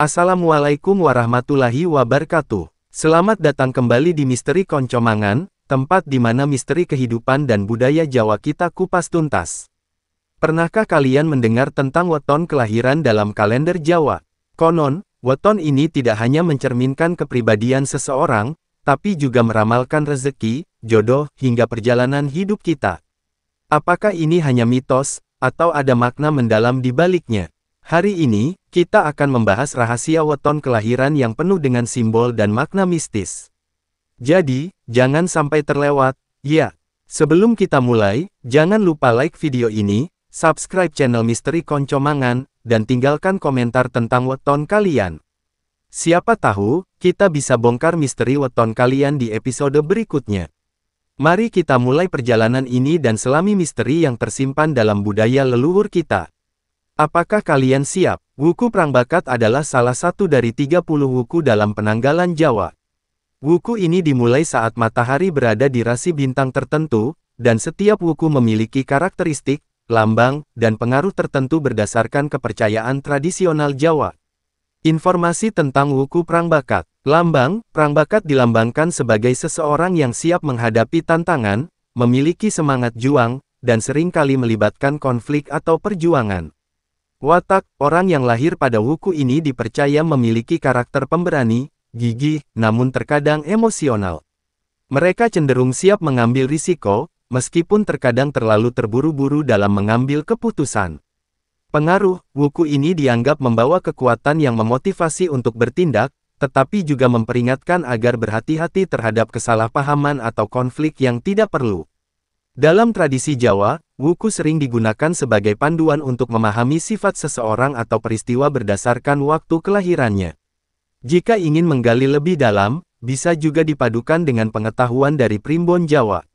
Assalamualaikum warahmatullahi wabarakatuh. Selamat datang kembali di Misteri Koncomangan, tempat di mana misteri kehidupan dan budaya Jawa kita kupas tuntas. Pernahkah kalian mendengar tentang weton kelahiran dalam kalender Jawa? Konon, weton ini tidak hanya mencerminkan kepribadian seseorang, tapi juga meramalkan rezeki, jodoh, hingga perjalanan hidup kita. Apakah ini hanya mitos, atau ada makna mendalam di baliknya? Hari ini, kita akan membahas rahasia weton kelahiran yang penuh dengan simbol dan makna mistis. Jadi, jangan sampai terlewat, ya. Sebelum kita mulai, jangan lupa like video ini, subscribe channel Misteri Koncomangan, dan tinggalkan komentar tentang weton kalian. Siapa tahu, kita bisa bongkar misteri weton kalian di episode berikutnya. Mari kita mulai perjalanan ini dan selami misteri yang tersimpan dalam budaya leluhur kita. Apakah kalian siap? Wuku Prangbakat adalah salah satu dari 30 wuku dalam penanggalan Jawa. Wuku ini dimulai saat matahari berada di rasi bintang tertentu, dan setiap wuku memiliki karakteristik, lambang, dan pengaruh tertentu berdasarkan kepercayaan tradisional Jawa. Informasi tentang Wuku Prangbakat. Lambang, Prangbakat dilambangkan sebagai seseorang yang siap menghadapi tantangan, memiliki semangat juang, dan seringkali melibatkan konflik atau perjuangan. Watak, orang yang lahir pada wuku ini dipercaya memiliki karakter pemberani, gigih, namun terkadang emosional. Mereka cenderung siap mengambil risiko, meskipun terkadang terlalu terburu-buru dalam mengambil keputusan. Pengaruh, wuku ini dianggap membawa kekuatan yang memotivasi untuk bertindak, tetapi juga memperingatkan agar berhati-hati terhadap kesalahpahaman atau konflik yang tidak perlu. Dalam tradisi Jawa, wuku sering digunakan sebagai panduan untuk memahami sifat seseorang atau peristiwa berdasarkan waktu kelahirannya. Jika ingin menggali lebih dalam, bisa juga dipadukan dengan pengetahuan dari primbon Jawa.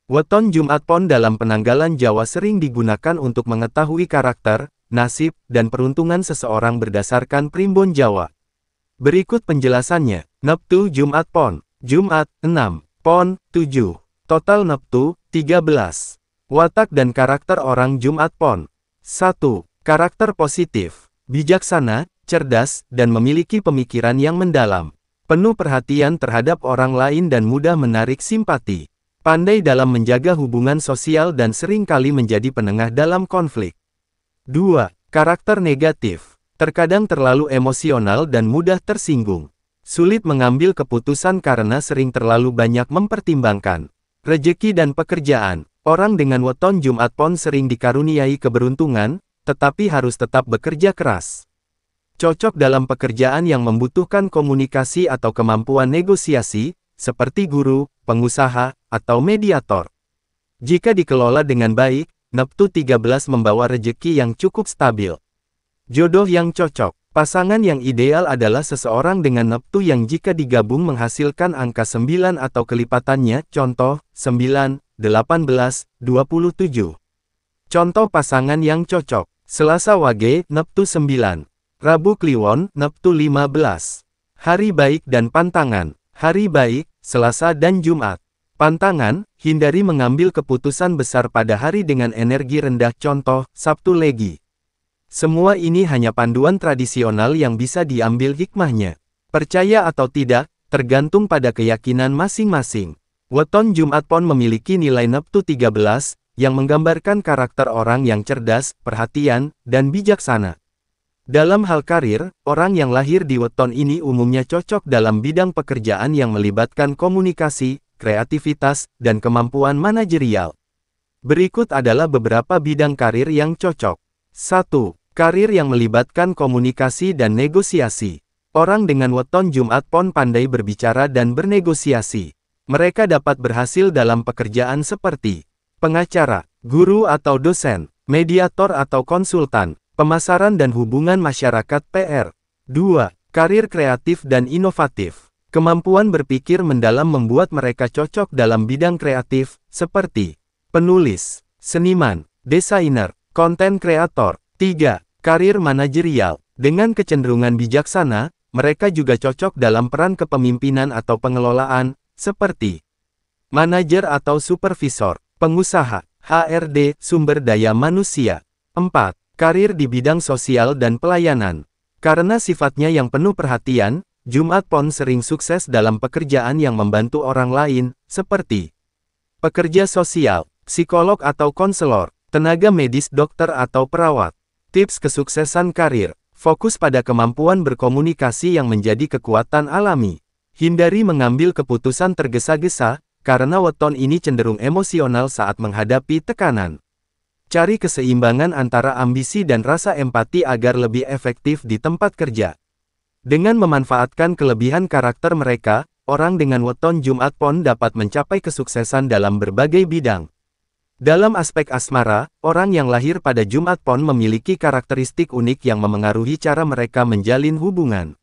Weton Jumat Pon dalam penanggalan Jawa sering digunakan untuk mengetahui karakter, nasib, dan peruntungan seseorang berdasarkan primbon Jawa. Berikut penjelasannya. Neptu Jumat Pon. Jumat, 6. Pon, 7. Total neptu, 13. Watak dan karakter orang Jumat Pon. 1. Karakter positif, bijaksana, cerdas, dan memiliki pemikiran yang mendalam. Penuh perhatian terhadap orang lain dan mudah menarik simpati. Pandai dalam menjaga hubungan sosial dan seringkali menjadi penengah dalam konflik. 2. Karakter negatif, terkadang terlalu emosional dan mudah tersinggung. Sulit mengambil keputusan karena sering terlalu banyak mempertimbangkan. Rejeki dan pekerjaan. Orang dengan weton Jumat Pon sering dikaruniai keberuntungan, tetapi harus tetap bekerja keras. Cocok dalam pekerjaan yang membutuhkan komunikasi atau kemampuan negosiasi, seperti guru, pengusaha, atau mediator. Jika dikelola dengan baik, neptu 13 membawa rejeki yang cukup stabil. Jodoh yang cocok. Pasangan yang ideal adalah seseorang dengan neptu yang jika digabung menghasilkan angka 9 atau kelipatannya, contoh, 9, 18, 27. Contoh pasangan yang cocok. Selasa Wage, neptu 9. Rabu Kliwon, neptu 15. Hari baik dan pantangan. Hari baik, Selasa dan Jumat. Pantangan, hindari mengambil keputusan besar pada hari dengan energi rendah, contoh, Sabtu Legi. Semua ini hanya panduan tradisional yang bisa diambil hikmahnya. Percaya atau tidak, tergantung pada keyakinan masing-masing. Weton Jumat Pon memiliki nilai neptu 13, yang menggambarkan karakter orang yang cerdas, perhatian, dan bijaksana. Dalam hal karir, orang yang lahir di weton ini umumnya cocok dalam bidang pekerjaan yang melibatkan komunikasi, kreativitas, dan kemampuan manajerial. Berikut adalah beberapa bidang karir yang cocok. 1. Karir yang melibatkan komunikasi dan negosiasi. Orang dengan weton Jumat Pon pandai berbicara dan bernegosiasi. Mereka dapat berhasil dalam pekerjaan seperti pengacara, guru atau dosen, mediator atau konsultan, pemasaran dan hubungan masyarakat PR. 2. Karir kreatif dan inovatif. Kemampuan berpikir mendalam membuat mereka cocok dalam bidang kreatif, seperti penulis, seniman, desainer, konten kreator. 3. Karir manajerial. Dengan kecenderungan bijaksana, mereka juga cocok dalam peran kepemimpinan atau pengelolaan, seperti manajer atau supervisor, pengusaha, HRD, sumber daya manusia. 4. Karir di bidang sosial dan pelayanan. Karena sifatnya yang penuh perhatian, Jumat Pon sering sukses dalam pekerjaan yang membantu orang lain, seperti pekerja sosial, psikolog atau konselor, tenaga medis dokter atau perawat. Tips kesuksesan karir. Fokus pada kemampuan berkomunikasi yang menjadi kekuatan alami. Hindari mengambil keputusan tergesa-gesa, karena weton ini cenderung emosional saat menghadapi tekanan. Cari keseimbangan antara ambisi dan rasa empati agar lebih efektif di tempat kerja. Dengan memanfaatkan kelebihan karakter mereka, orang dengan weton Jumat Pon dapat mencapai kesuksesan dalam berbagai bidang. Dalam aspek asmara, orang yang lahir pada Jumat Pon memiliki karakteristik unik yang memengaruhi cara mereka menjalin hubungan.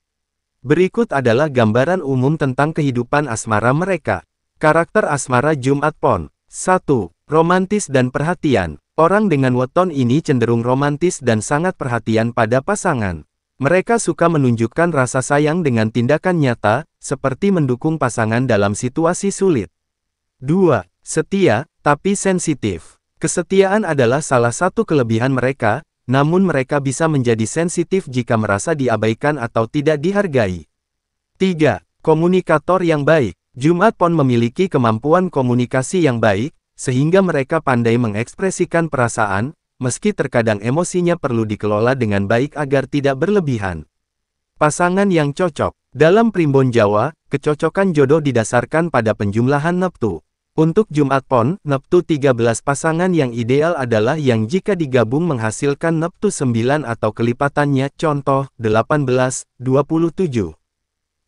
Berikut adalah gambaran umum tentang kehidupan asmara mereka. Karakter asmara Jumat Pon. 1. Romantis dan perhatian. Orang dengan weton ini cenderung romantis dan sangat perhatian pada pasangan. Mereka suka menunjukkan rasa sayang dengan tindakan nyata, seperti mendukung pasangan dalam situasi sulit. 2. Setia, tapi sensitif. Kesetiaan adalah salah satu kelebihan mereka, namun mereka bisa menjadi sensitif jika merasa diabaikan atau tidak dihargai. 3. Komunikator yang baik. Jumat Pon memiliki kemampuan komunikasi yang baik, sehingga mereka pandai mengekspresikan perasaan, meski terkadang emosinya perlu dikelola dengan baik agar tidak berlebihan. Pasangan yang cocok. Dalam primbon Jawa, kecocokan jodoh didasarkan pada penjumlahan neptu. Untuk Jumat Pon, neptu 13 pasangan yang ideal adalah yang jika digabung menghasilkan neptu 9 atau kelipatannya, contoh, 18, 27.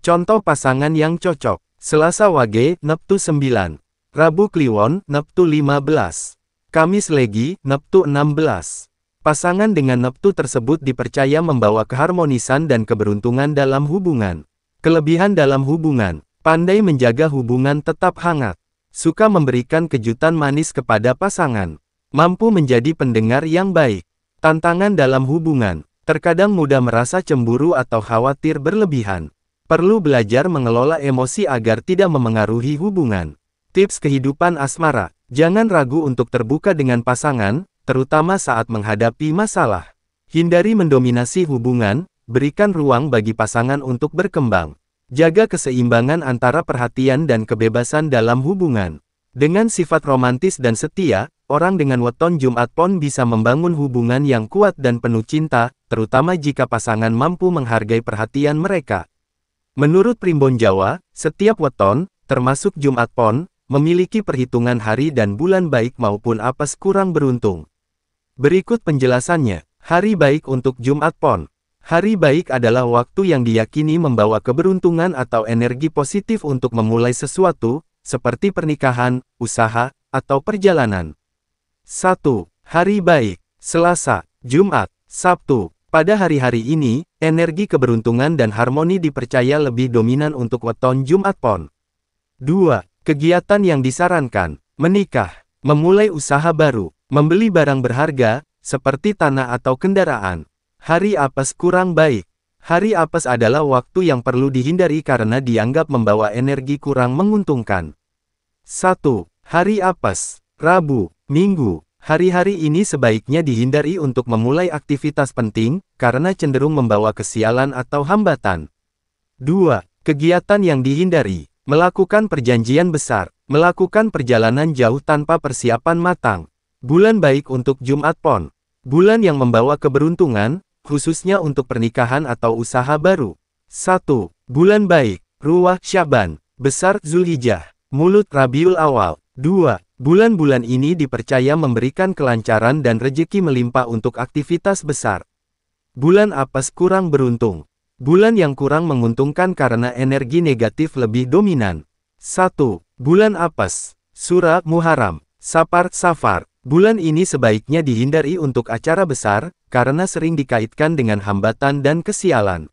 Contoh pasangan yang cocok. Selasa Wage, neptu 9. Rabu Kliwon, neptu 15. Kamis Legi, neptu 16. Pasangan dengan neptu tersebut dipercaya membawa keharmonisan dan keberuntungan dalam hubungan. Kelebihan dalam hubungan. Pandai menjaga hubungan tetap hangat. Suka memberikan kejutan manis kepada pasangan. Mampu menjadi pendengar yang baik. Tantangan dalam hubungan. Terkadang mudah merasa cemburu atau khawatir berlebihan. Perlu belajar mengelola emosi agar tidak memengaruhi hubungan. Tips kehidupan asmara. Jangan ragu untuk terbuka dengan pasangan, terutama saat menghadapi masalah. Hindari mendominasi hubungan, berikan ruang bagi pasangan untuk berkembang. Jaga keseimbangan antara perhatian dan kebebasan dalam hubungan. Dengan sifat romantis dan setia, orang dengan weton Jumat Pon bisa membangun hubungan yang kuat dan penuh cinta, terutama jika pasangan mampu menghargai perhatian mereka. Menurut primbon Jawa, setiap weton, termasuk Jumat Pon, memiliki perhitungan hari dan bulan baik maupun apes kurang beruntung. Berikut penjelasannya. Hari baik untuk Jumat Pon. Hari baik adalah waktu yang diyakini membawa keberuntungan atau energi positif untuk memulai sesuatu, seperti pernikahan, usaha, atau perjalanan. 1. Hari baik. Selasa, Jumat, Sabtu. Pada hari-hari ini, energi keberuntungan dan harmoni dipercaya lebih dominan untuk weton Jumat Pon. 2. Kegiatan yang disarankan. Menikah, memulai usaha baru, membeli barang berharga, seperti tanah atau kendaraan. Hari apes kurang baik. Hari apes adalah waktu yang perlu dihindari karena dianggap membawa energi kurang menguntungkan. 1. Hari apes. Rabu, Minggu. Hari-hari ini sebaiknya dihindari untuk memulai aktivitas penting, karena cenderung membawa kesialan atau hambatan. 2. Kegiatan yang dihindari. Melakukan perjanjian besar. Melakukan perjalanan jauh tanpa persiapan matang. Bulan baik untuk Jumat Pon. Bulan yang membawa keberuntungan, khususnya untuk pernikahan atau usaha baru. 1. Bulan baik. Ruwah Syaban. Besar Zulhijjah. Mulut Rabiul Awal. 2. Bulan-bulan ini dipercaya memberikan kelancaran dan rejeki melimpah untuk aktivitas besar. Bulan apes kurang beruntung. Bulan yang kurang menguntungkan karena energi negatif lebih dominan. 1. Bulan apes. Surah Muharram. Safar. Bulan ini sebaiknya dihindari untuk acara besar, karena sering dikaitkan dengan hambatan dan kesialan.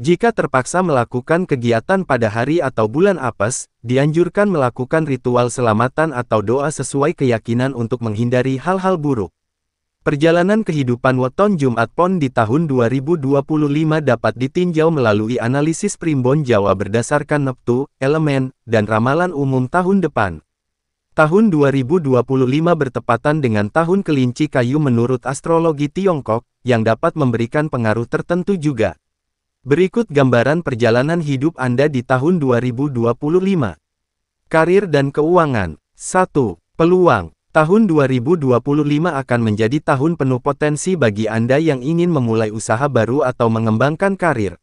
Jika terpaksa melakukan kegiatan pada hari atau bulan apes, dianjurkan melakukan ritual selamatan atau doa sesuai keyakinan untuk menghindari hal-hal buruk. Perjalanan kehidupan weton Jumat Pon di tahun 2025 dapat ditinjau melalui analisis primbon Jawa berdasarkan neptu, elemen, dan ramalan umum tahun depan. Tahun 2025 bertepatan dengan tahun kelinci kayu menurut astrologi Tiongkok, yang dapat memberikan pengaruh tertentu juga. Berikut gambaran perjalanan hidup Anda di tahun 2025. Karir dan keuangan. 1. Peluang. Tahun 2025 akan menjadi tahun penuh potensi bagi Anda yang ingin memulai usaha baru atau mengembangkan karir.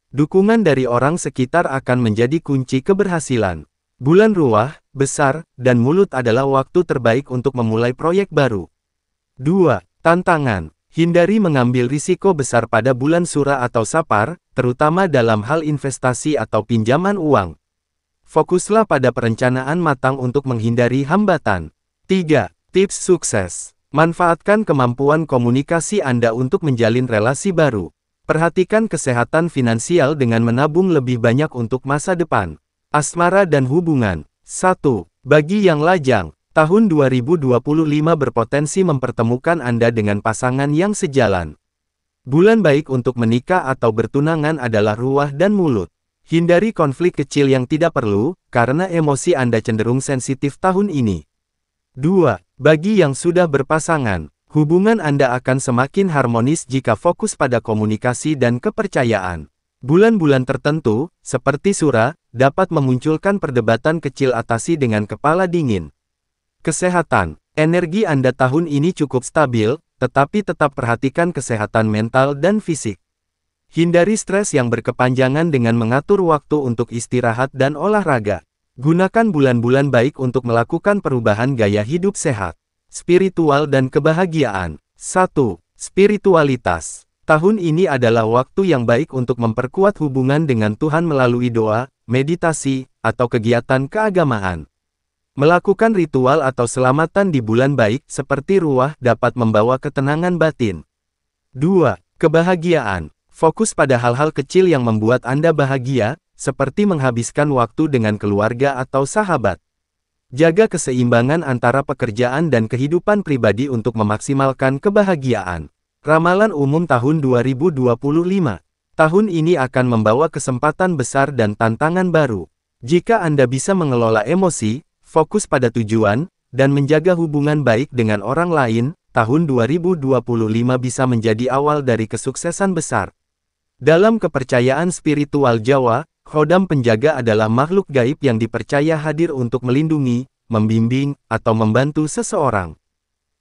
Dukungan dari orang sekitar akan menjadi kunci keberhasilan. Bulan Ruah, besar, dan mulut adalah waktu terbaik untuk memulai proyek baru. 2. Tantangan. Hindari mengambil risiko besar pada bulan Sura atau Sapar, terutama dalam hal investasi atau pinjaman uang. Fokuslah pada perencanaan matang untuk menghindari hambatan. 3. Tips sukses. Manfaatkan kemampuan komunikasi Anda untuk menjalin relasi baru. Perhatikan kesehatan finansial dengan menabung lebih banyak untuk masa depan. Asmara dan hubungan. 1. Bagi yang lajang, tahun 2025 berpotensi mempertemukan Anda dengan pasangan yang sejalan. Bulan baik untuk menikah atau bertunangan adalah Ruah dan mulut. Hindari konflik kecil yang tidak perlu, karena emosi Anda cenderung sensitif tahun ini. 2. Bagi yang sudah berpasangan, hubungan Anda akan semakin harmonis jika fokus pada komunikasi dan kepercayaan. Bulan-bulan tertentu, seperti Sura, dapat memunculkan perdebatan kecil atasi dengan kepala dingin. Kesehatan. Energi Anda tahun ini cukup stabil, tetapi tetap perhatikan kesehatan mental dan fisik. Hindari stres yang berkepanjangan dengan mengatur waktu untuk istirahat dan olahraga. Gunakan bulan-bulan baik untuk melakukan perubahan gaya hidup sehat. Spiritual dan kebahagiaan. 1. Spiritualitas. Tahun ini adalah waktu yang baik untuk memperkuat hubungan dengan Tuhan melalui doa, meditasi, atau kegiatan keagamaan. Melakukan ritual atau selamatan di bulan baik seperti Ruah dapat membawa ketenangan batin. 2. Kebahagiaan. Fokus pada hal-hal kecil yang membuat Anda bahagia, seperti menghabiskan waktu dengan keluarga atau sahabat. Jaga keseimbangan antara pekerjaan dan kehidupan pribadi untuk memaksimalkan kebahagiaan. Ramalan umum tahun 2025. Tahun ini akan membawa kesempatan besar dan tantangan baru. Jika Anda bisa mengelola emosi, fokus pada tujuan, dan menjaga hubungan baik dengan orang lain, tahun 2025 bisa menjadi awal dari kesuksesan besar. Dalam kepercayaan spiritual Jawa, khodam penjaga adalah makhluk gaib yang dipercaya hadir untuk melindungi, membimbing, atau membantu seseorang.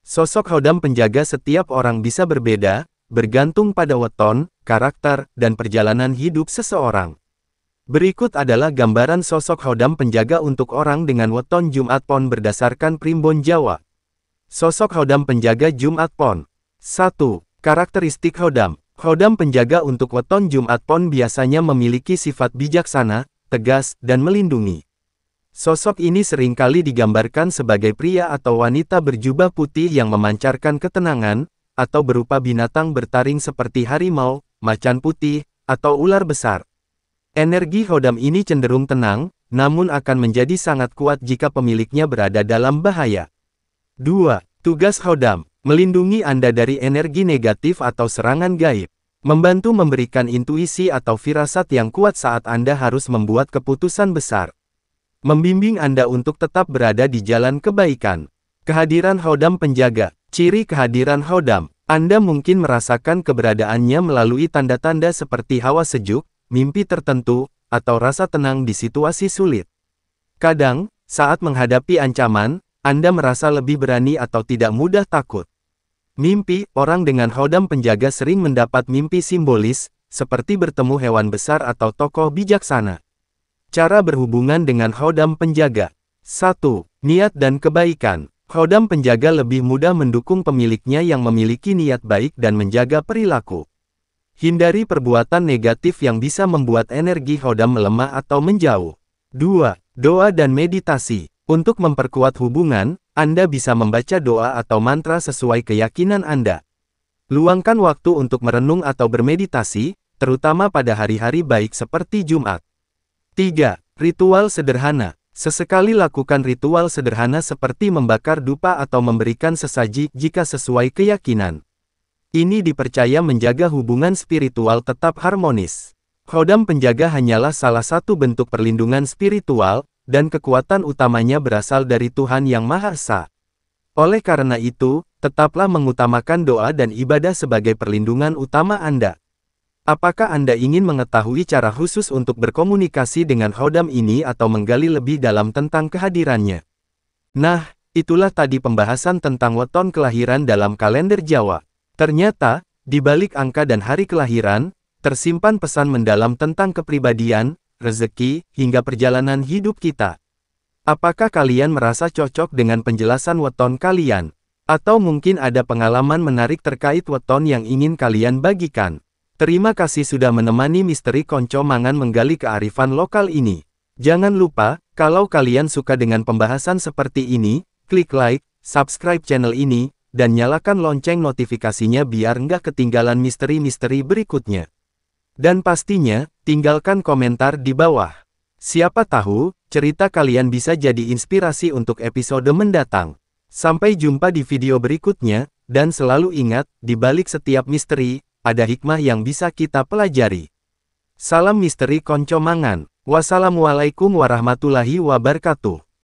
Sosok khodam penjaga setiap orang bisa berbeda, bergantung pada weton, karakter, dan perjalanan hidup seseorang. Berikut adalah gambaran sosok khodam penjaga untuk orang dengan weton Jumat Pon berdasarkan primbon Jawa. Sosok khodam penjaga Jumat Pon. 1. Karakteristik khodam. Khodam penjaga untuk weton Jumat Pon biasanya memiliki sifat bijaksana, tegas, dan melindungi. Sosok ini seringkali digambarkan sebagai pria atau wanita berjubah putih yang memancarkan ketenangan, atau berupa binatang bertaring seperti harimau, macan putih, atau ular besar. Energi khodam ini cenderung tenang, namun akan menjadi sangat kuat jika pemiliknya berada dalam bahaya. 2. Tugas khodam. Melindungi Anda dari energi negatif atau serangan gaib. Membantu memberikan intuisi atau firasat yang kuat saat Anda harus membuat keputusan besar. Membimbing Anda untuk tetap berada di jalan kebaikan. Kehadiran khodam penjaga. Ciri kehadiran khodam. Anda mungkin merasakan keberadaannya melalui tanda-tanda seperti hawa sejuk, mimpi tertentu, atau rasa tenang di situasi sulit. Kadang, saat menghadapi ancaman, Anda merasa lebih berani atau tidak mudah takut. Mimpi. Orang dengan khodam penjaga sering mendapat mimpi simbolis, seperti bertemu hewan besar atau tokoh bijaksana. Cara berhubungan dengan khodam penjaga. 1. Niat dan kebaikan. Khodam penjaga lebih mudah mendukung pemiliknya yang memiliki niat baik dan menjaga perilaku. Hindari perbuatan negatif yang bisa membuat energi khodam melemah atau menjauh. 2. Doa dan meditasi. Untuk memperkuat hubungan, Anda bisa membaca doa atau mantra sesuai keyakinan Anda. Luangkan waktu untuk merenung atau bermeditasi, terutama pada hari-hari baik seperti Jumat. 3. Ritual sederhana. Sesekali lakukan ritual sederhana seperti membakar dupa atau memberikan sesaji jika sesuai keyakinan. Ini dipercaya menjaga hubungan spiritual tetap harmonis. Khodam penjaga hanyalah salah satu bentuk perlindungan spiritual, dan kekuatan utamanya berasal dari Tuhan Yang Maha Esa. Oleh karena itu, tetaplah mengutamakan doa dan ibadah sebagai perlindungan utama Anda. Apakah Anda ingin mengetahui cara khusus untuk berkomunikasi dengan khodam ini atau menggali lebih dalam tentang kehadirannya? Nah, itulah tadi pembahasan tentang weton kelahiran dalam kalender Jawa. Ternyata, di balik angka dan hari kelahiran, tersimpan pesan mendalam tentang kepribadian, rezeki, hingga perjalanan hidup kita. Apakah kalian merasa cocok dengan penjelasan weton kalian? Atau mungkin ada pengalaman menarik terkait weton yang ingin kalian bagikan? Terima kasih sudah menemani Misteri Konco Mangan menggali kearifan lokal ini. Jangan lupa, kalau kalian suka dengan pembahasan seperti ini, klik like, subscribe channel ini, dan nyalakan lonceng notifikasinya biar nggak ketinggalan misteri-misteri berikutnya. Dan pastinya, tinggalkan komentar di bawah. Siapa tahu, cerita kalian bisa jadi inspirasi untuk episode mendatang. Sampai jumpa di video berikutnya, dan selalu ingat, di balik setiap misteri, ada hikmah yang bisa kita pelajari. Salam Misteri Konco Mangan. Wassalamualaikum warahmatullahi wabarakatuh.